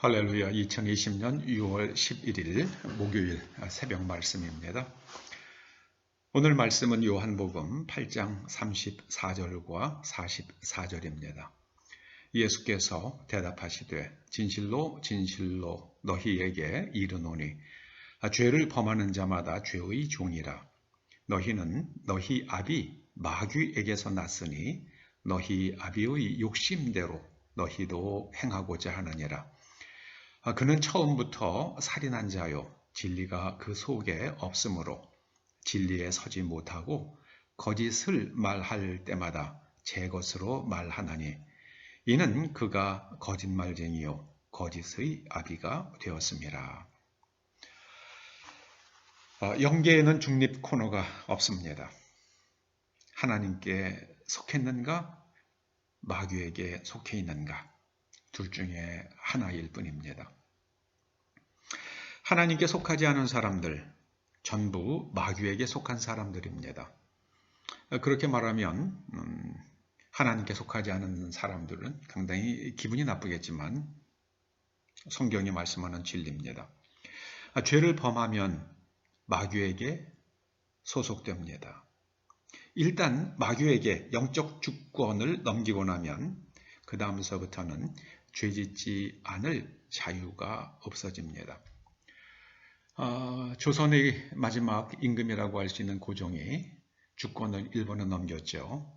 할렐루야. 2020년 6월 11일 목요일 새벽 말씀입니다. 오늘 말씀은 요한복음 8장 34절과 44절입니다. 예수께서 대답하시되 진실로 진실로 너희에게 이르노니 죄를 범하는 자마다 죄의 종이라. 너희는 너희 아비 마귀에게서 났으니 너희 아비의 욕심대로 너희도 행하고자 하느니라. 그는 처음부터 살인한 자요 진리가 그 속에 없으므로 진리에 서지 못하고 거짓을 말할 때마다 제 것으로 말하나니 이는 그가 거짓말쟁이요 거짓의 아비가 되었음이라. 영계에는 중립 코너가 없습니다. 하나님께 속했는가 마귀에게 속해 있는가 둘 중에 하나일 뿐입니다. 하나님께 속하지 않은 사람들, 전부 마귀에게 속한 사람들입니다. 그렇게 말하면 하나님께 속하지 않은 사람들은 상당히 기분이 나쁘겠지만 성경이 말씀하는 진리입니다. 죄를 범하면 마귀에게 소속됩니다. 일단 마귀에게 영적 주권을 넘기고 나면 그 다음서부터는 죄짓지 않을 자유가 없어집니다. 조선의 마지막 임금이라고 할 수 있는 고종이 주권을 일본에 넘겼죠.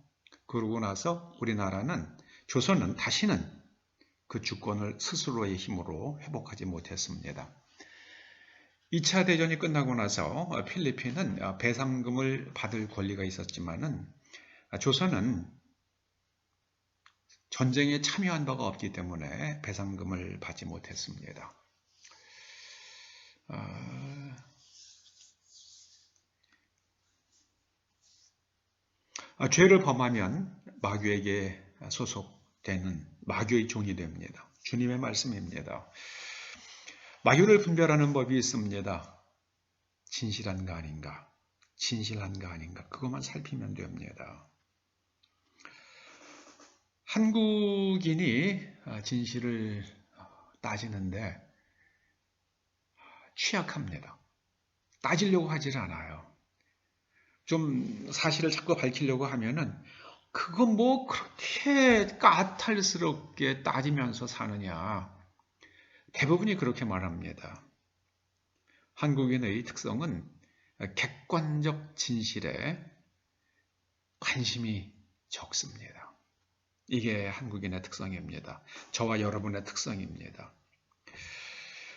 그러고 나서 우리나라는 조선은 다시는 그 주권을 스스로의 힘으로 회복하지 못했습니다. 2차 대전이 끝나고 나서 필리핀은 배상금을 받을 권리가 있었지만은 조선은 전쟁에 참여한 바가 없기 때문에 배상금을 받지 못했습니다. 죄를 범하면 마귀에게 소속되는 마귀의 종이 됩니다. 주님의 말씀입니다. 마귀를 분별하는 법이 있습니다. 진실한가 아닌가, 진실한가 아닌가 그것만 살피면 됩니다. 한국인이 진실을 따지는데 취약합니다. 따지려고 하질 않아요. 좀 사실을 자꾸 밝히려고 하면은 그거 뭐 그렇게 까탈스럽게 따지면서 사느냐. 대부분이 그렇게 말합니다. 한국인의 특성은 객관적 진실에 관심이 적습니다. 이게 한국인의 특성입니다. 저와 여러분의 특성입니다.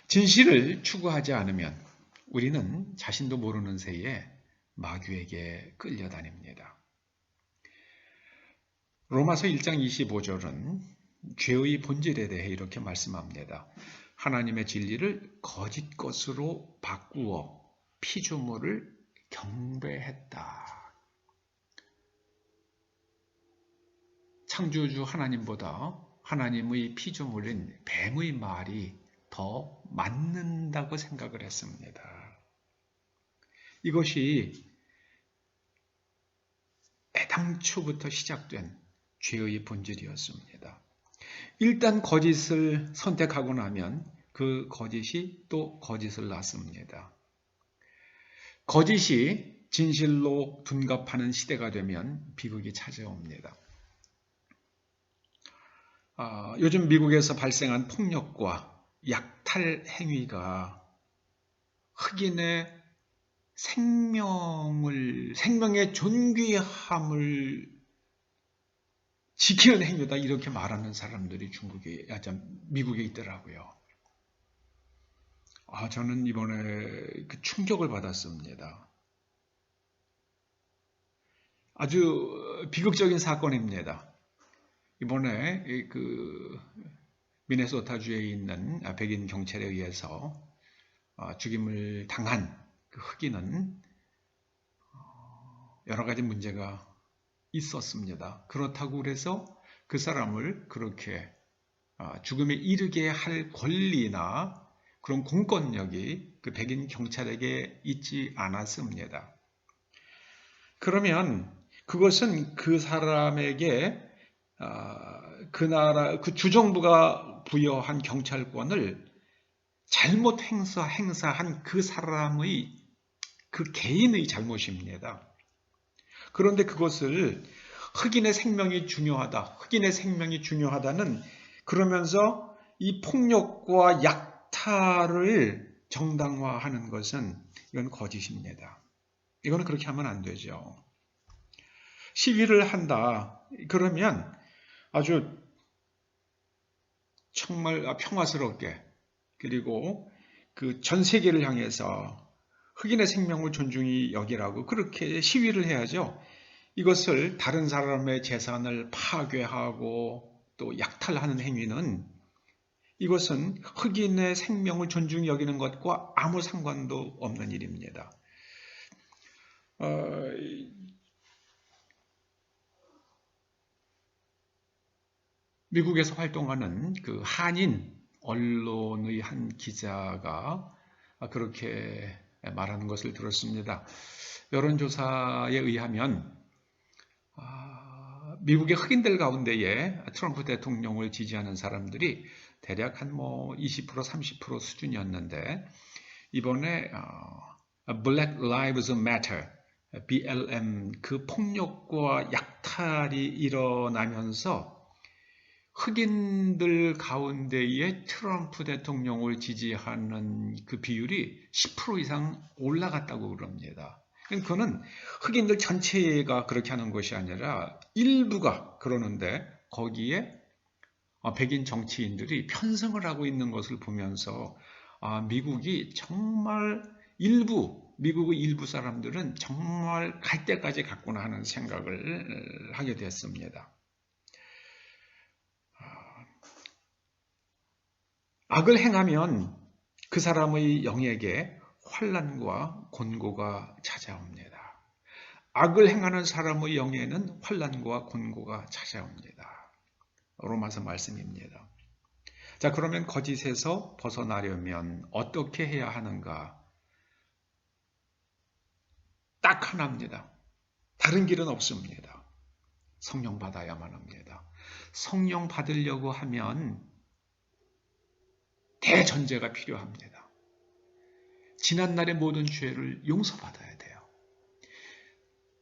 진실을 추구하지 않으면 우리는 자신도 모르는 새에 마귀에게 끌려다닙니다. 로마서 1장 25절은 죄의 본질에 대해 이렇게 말씀합니다. 하나님의 진리를 거짓 것으로 바꾸어 피조물을 경배했다. 창조주 하나님보다 하나님의 피조물인 뱀의 말이 더 맞는다고 생각을 했습니다. 이것이 애당초부터 시작된 죄의 본질이었습니다. 일단 거짓을 선택하고 나면 그 거짓이 또 거짓을 낳습니다. 거짓이 진실로 둔갑하는 시대가 되면 비극이 찾아옵니다. 요즘 미국에서 발생한 폭력과 약탈 행위가 흑인의 생명의 존귀함을 지키는 행위다 이렇게 말하는 사람들이 미국에 있더라고요. 저는 이번에 그 충격을 받았습니다. 아주 비극적인 사건입니다. 이번에 그 미네소타주에 있는 백인 경찰에 의해서 죽임을 당한 그 흑인은 여러 가지 문제가 있었습니다. 그렇다고 그래서 그 사람을 그렇게 죽음에 이르게 할 권리나 그런 공권력이 그 백인 경찰에게 있지 않았습니다. 그러면 그것은 그 사람에게 그 나라, 그 주정부가 부여한 경찰권을 잘못 행사한 그 사람의 그 개인의 잘못입니다. 그런데 그것을 흑인의 생명이 중요하다. 흑인의 생명이 중요하다는 그러면서 이 폭력과 약탈을 정당화하는 것은 이건 거짓입니다. 이거는 그렇게 하면 안 되죠. 시위를 한다. 그러면 아주 정말 평화스럽게 그리고 그 전 세계를 향해서 흑인의 생명을 존중히 여기라고 그렇게 시위를 해야죠. 이것을 다른 사람의 재산을 파괴하고 또 약탈하는 행위는 이것은 흑인의 생명을 존중히 여기는 것과 아무 상관도 없는 일입니다. 미국에서 활동하는 그 한인 언론의 한 기자가 그렇게 말하는 것을 들었습니다. 여론조사에 의하면 미국의 흑인들 가운데에 트럼프 대통령을 지지하는 사람들이 대략 한 20%, 30% 수준이었는데 이번에 Black Lives Matter, BLM 그 폭력과 약탈이 일어나면서 흑인들 가운데에 트럼프 대통령을 지지하는 그 비율이 10% 이상 올라갔다고 그럽니다. 그거는 흑인들 전체가 그렇게 하는 것이 아니라 일부가 그러는데 거기에 백인 정치인들이 편승을 하고 있는 것을 보면서 미국이 정말 미국의 일부 사람들은 정말 갈 때까지 갔구나 하는 생각을 하게 됐습니다. 악을 행하면 그 사람의 영에게 환난과 곤고가 찾아옵니다. 악을 행하는 사람의 영에는 환난과 곤고가 찾아옵니다. 로마서 말씀입니다. 자, 그러면 거짓에서 벗어나려면 어떻게 해야 하는가? 딱 하나입니다. 다른 길은 없습니다. 성령 받아야만 합니다. 성령 받으려고 하면 대전제가 필요합니다. 지난날의 모든 죄를 용서받아야 돼요.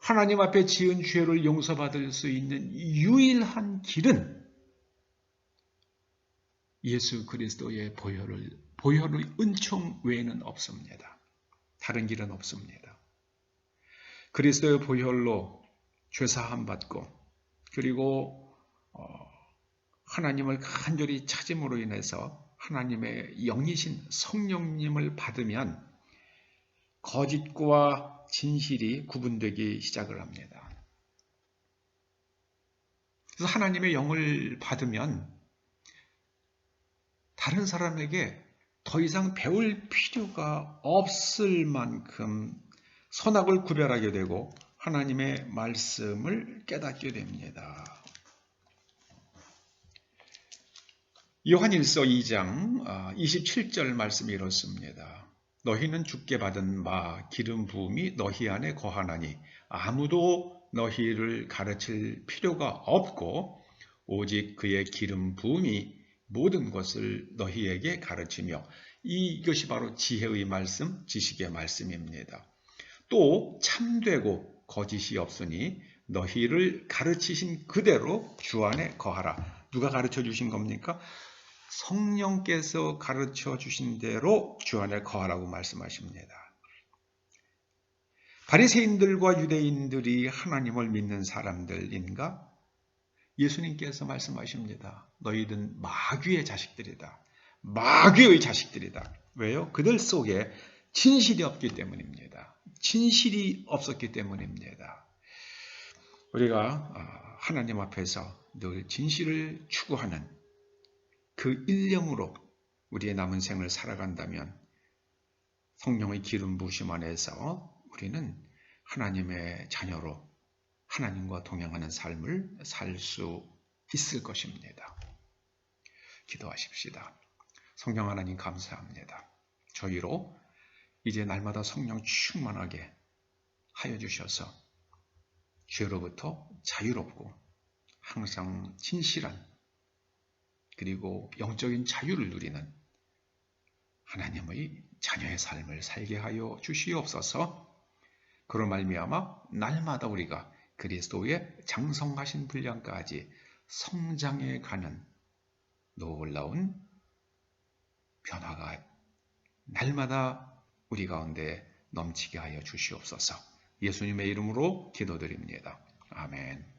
하나님 앞에 지은 죄를 용서받을 수 있는 유일한 길은 예수 그리스도의 보혈의 은총 외에는 없습니다. 다른 길은 없습니다. 그리스도의 보혈로 죄사함 받고 그리고 하나님을 간절히 찾음으로 인해서 하나님의 영이신 성령님을 받으면 거짓과 진실이 구분되기 시작을 합니다. 그래서 하나님의 영을 받으면 다른 사람에게 더 이상 배울 필요가 없을 만큼 선악을 구별하게 되고 하나님의 말씀을 깨닫게 됩니다. 요한일서 2장 27절 말씀이 이렇습니다. 너희는 주께 받은 바 기름 부음이 너희 안에 거하나니 아무도 너희를 가르칠 필요가 없고 오직 그의 기름 부음이 모든 것을 너희에게 가르치며 이것이 바로 지혜의 말씀, 지식의 말씀입니다. 또 참되고 거짓이 없으니 너희를 가르치신 그대로 주 안에 거하라. 누가 가르쳐 주신 겁니까? 성령께서 가르쳐 주신 대로 주 안에 거하라고 말씀하십니다. 바리새인들과 유대인들이 하나님을 믿는 사람들인가? 예수님께서 말씀하십니다. 너희들은 마귀의 자식들이다. 마귀의 자식들이다. 왜요? 그들 속에 진실이 없기 때문입니다. 진실이 없었기 때문입니다. 우리가 하나님 앞에서 늘 진실을 추구하는 그 일념으로 우리의 남은 생을 살아간다면 성령의 기름 부으심 안에서 우리는 하나님의 자녀로 하나님과 동행하는 삶을 살 수 있을 것입니다. 기도하십시다. 성령 하나님 감사합니다. 저희로 이제 날마다 성령 충만하게 하여 주셔서 죄로부터 자유롭고 항상 진실한 그리고 영적인 자유를 누리는 하나님의 자녀의 삶을 살게 하여 주시옵소서. 그로 말미암아 날마다 우리가 그리스도의 장성하신 분량까지 성장해 가는 놀라운 변화가 날마다 우리 가운데 넘치게 하여 주시옵소서. 예수님의 이름으로 기도드립니다. 아멘.